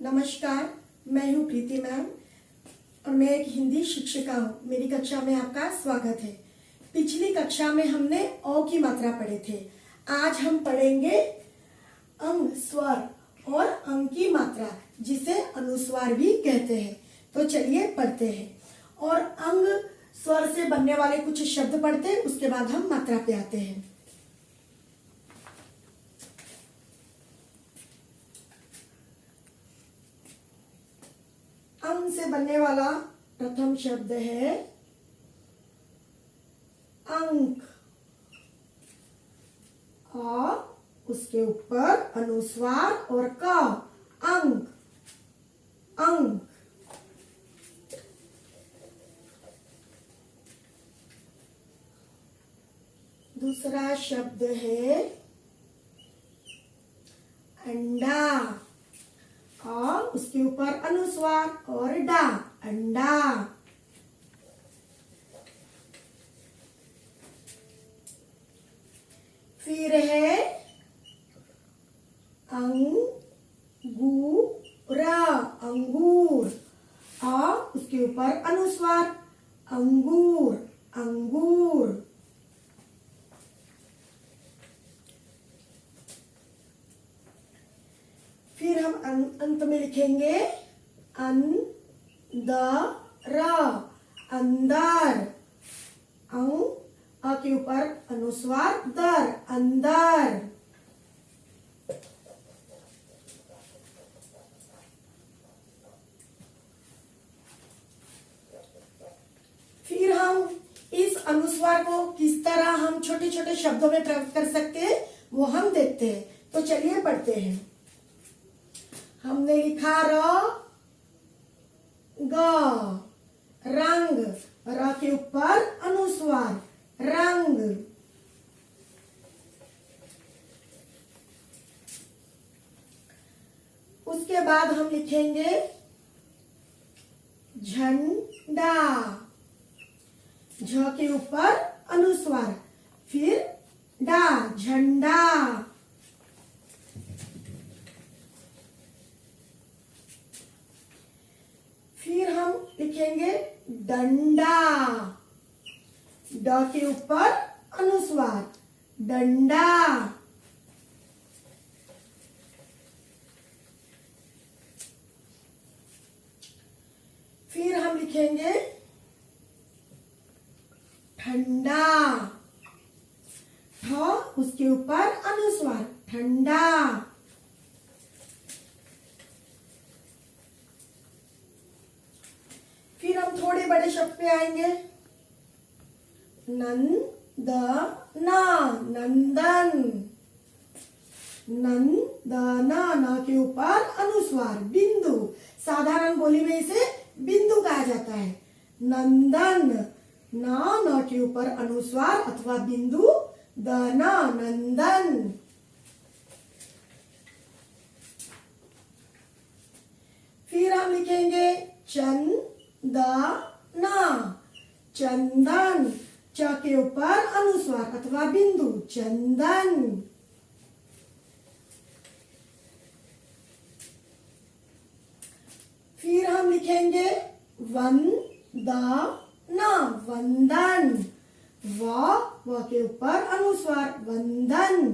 नमस्कार, मैं हूँ प्रीति मैम और मैं एक हिंदी शिक्षिका हूँ। मेरी कक्षा में आपका स्वागत है। पिछली कक्षा में हमने औ की मात्रा पढ़े थे। आज हम पढ़ेंगे अंग, स्वर और अंग की मात्रा, जिसे अनुस्वार भी कहते हैं। तो चलिए पढ़ते हैं और अंग स्वर से बनने वाले कुछ शब्द पढ़ते हैं, उसके बाद हम मात्रा पे आते हैं। अंग से बनने वाला प्रथम शब्द है अंक और उसके ऊपर अनुस्वार और क, अंक, अंक। दूसरा शब्द है अंडा और उसके ऊपर अनुस्वार और डा, अंडा। फिर है अंगूरा, अंगूर और उसके ऊपर अनुस्वार अंगूर, अंगूर। फिर हम अंत में लिखेंगे अंदर, अंदर, अ के ऊपर अनुस्वार दर, अंदर। फिर हम इस अनुस्वार को किस तरह हम छोटे छोटे शब्दों में प्रयोग कर सकते हैं वो हम देखते हैं। तो चलिए पढ़ते हैं। हमने लिखा र, ग, रंग, र के ऊपर अनुस्वार रंग। उसके बाद हम लिखेंगे झंडा, झ के ऊपर अनुस्वार फिर डा, झंडा। फिर हम लिखेंगे डंडा, ड के ऊपर अनुस्वार डंडा। फिर हम लिखेंगे ठंडा, ठ उसके ऊपर अनुस्वार ठंडा। फिर हम थोड़े बड़े शब्द पे आएंगे। नंदना, नंदन, नंदना, न के ऊपर अनुस्वार बिंदु। साधारण बोली में इसे बिंदु कहा जाता है। नंदन, न के ऊपर अनुस्वार अथवा बिंदु, दना, नंदन। फिर हम लिखेंगे चंदना, चंदन, च के ऊपर अनुस्वार अथवा बिंदु, चंदन। फिर हम लिखेंगे वंदना, वंदन, व के ऊपर अनुस्वार वंदन।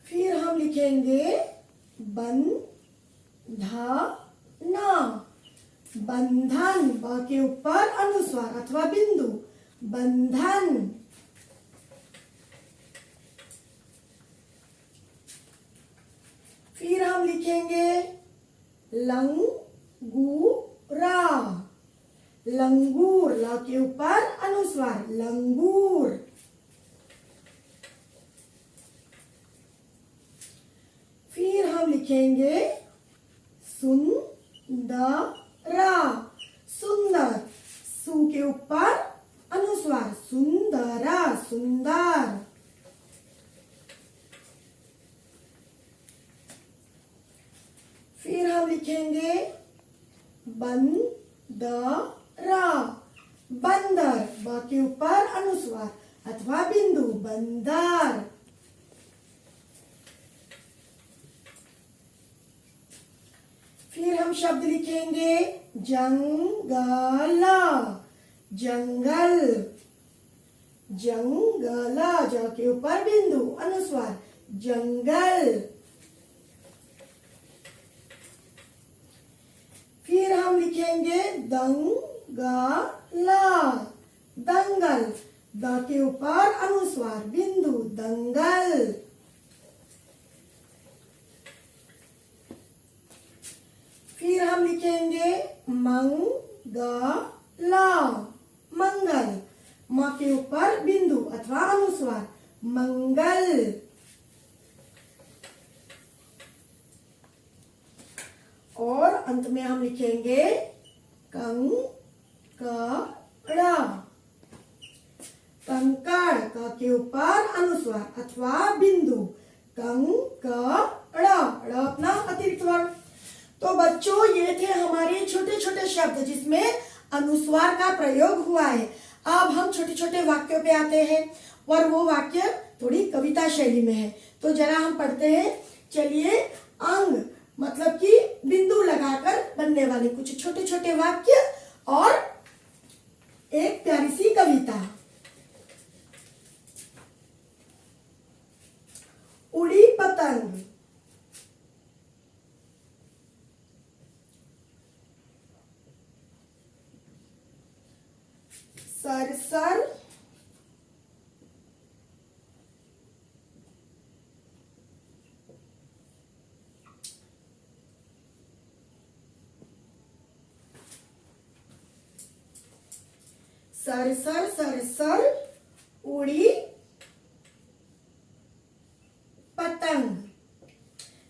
फिर हम लिखेंगे बंधना, बंधन, ब के ऊपर अनुस्वार अथवा बिंदु, बंधन। फिर हम लिखेंगे लंगूरा, लंगूर, ल के ऊपर अनुस्वार लंगूर। फिर हम लिखेंगे सुंदरा, सुंदर, सु के ऊपर अनुस्वार सुंदरा, सुंदर। फिर हम लिखेंगे बंदरा, बंदर, ब के ऊपर अनुस्वार अथवा बिंदु, बंदर। शब्द लिखेंगे जंगल, जंगल, जंगल, ज के ऊपर बिंदु अनुस्वार, जंगल। फिर हम लिखेंगे दंगल, दंगल, द के ऊपर अनुस्वार बिंदु, दंगल। फिर हम लिखेंगे मंगल, मंगल, म के ऊपर बिंदु अथवा अनुस्वार, मंगल। और अंत में हम लिखेंगे कंकड़, कंकड़, क के ऊपर अनुस्वार अथवा बिंदु, कंकड़, अपना अतिरिक्त वर्ण। तो बच्चों ये थे हमारे छोटे छोटे शब्द जिसमें अनुस्वार का प्रयोग हुआ है। अब हम छोटे छोटे वाक्यों पे आते हैं और वो वाक्य थोड़ी कविता शैली में है। तो जरा हम पढ़ते हैं। चलिए, अंग मतलब कि बिंदु लगाकर बनने वाले कुछ छोटे छोटे वाक्य और एक प्यारी सी कविता। उड़ी पतंग, सरसर सरसर सरसर उड़ी पतंग,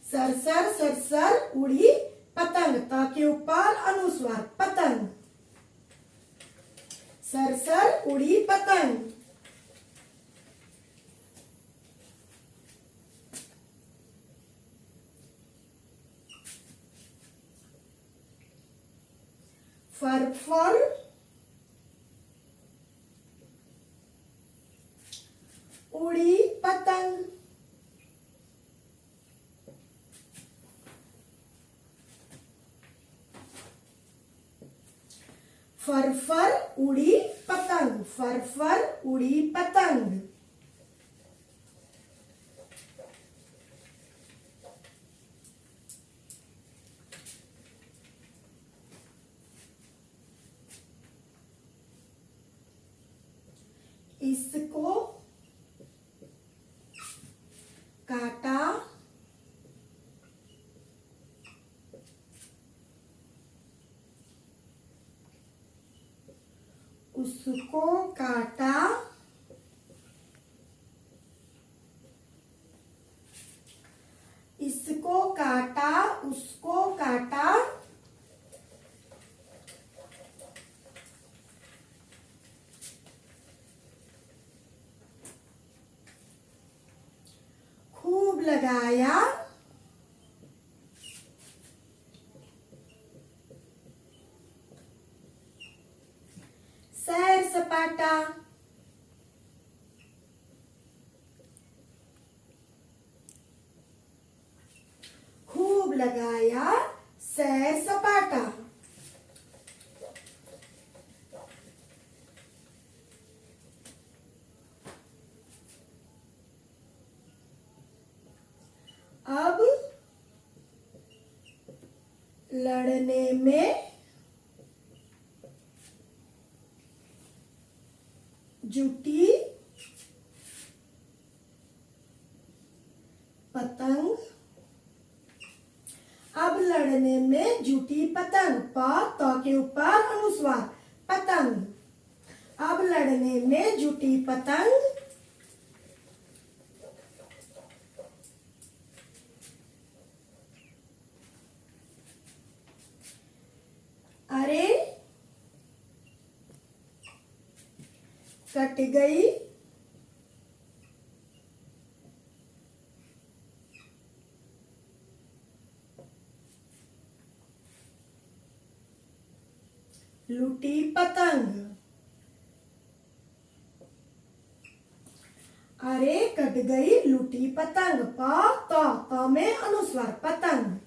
सरसर सरसर उड़ी पतंग, ता के ऊपर अनुस्वार पतंग, सरसर उड़ी पतंग। फरफर उड़ी पतंग, फरफर उड़ी पतंग, फरफर उड़ी पतंग। इसको काटा उसको काटा इसको काटा उसको काटा खूब लगाया सैर सपाटा, खूब लगाया सैर सपाटा। अब लड़ने में जुटी पतंग, अब लड़ने में जुटी पतंग, प त के ऊपर अनुस्वार पतंग, अब लड़ने में जुटी पतंग। अरे कट गई लूटी पतंग, अरे कट गई लूटी पतंग, प त में अनुस्वार पतंग।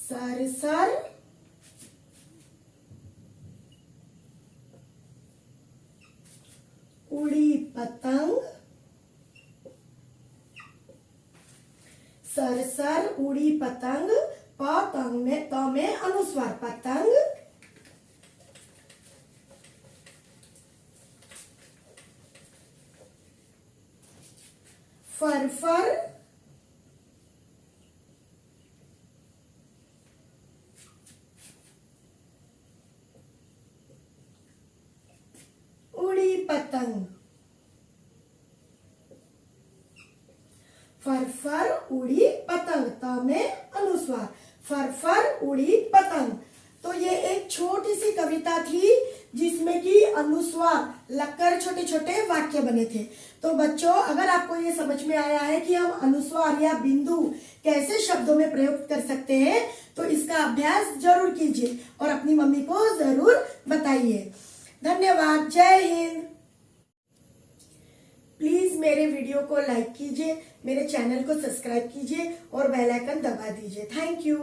सर सर, उड़ी पतंग, सर सर उड़ी पतंग, पतंग में त में अनुस्वार पतंग, फर फर, उड़ी पतंग, फर फर उड़ी पतंग, त में अनुस्वार, फर फर उड़ी पतंग। तो ये एक छोटी सी कविता थी जिसमें कि अनुस्वार लगकर छोटे छोटे वाक्य बने थे। तो बच्चों, अगर आपको ये समझ में आया है कि हम अनुस्वार या बिंदु कैसे शब्दों में प्रयोग कर सकते हैं, तो इसका अभ्यास जरूर कीजिए और अपनी मम्मी को जरूर बताइए। धन्यवाद। जय हिंद। प्लीज मेरे वीडियो को लाइक कीजिए, मेरे चैनल को सब्सक्राइब कीजिए और बेल आइकन दबा दीजिए। Thank you.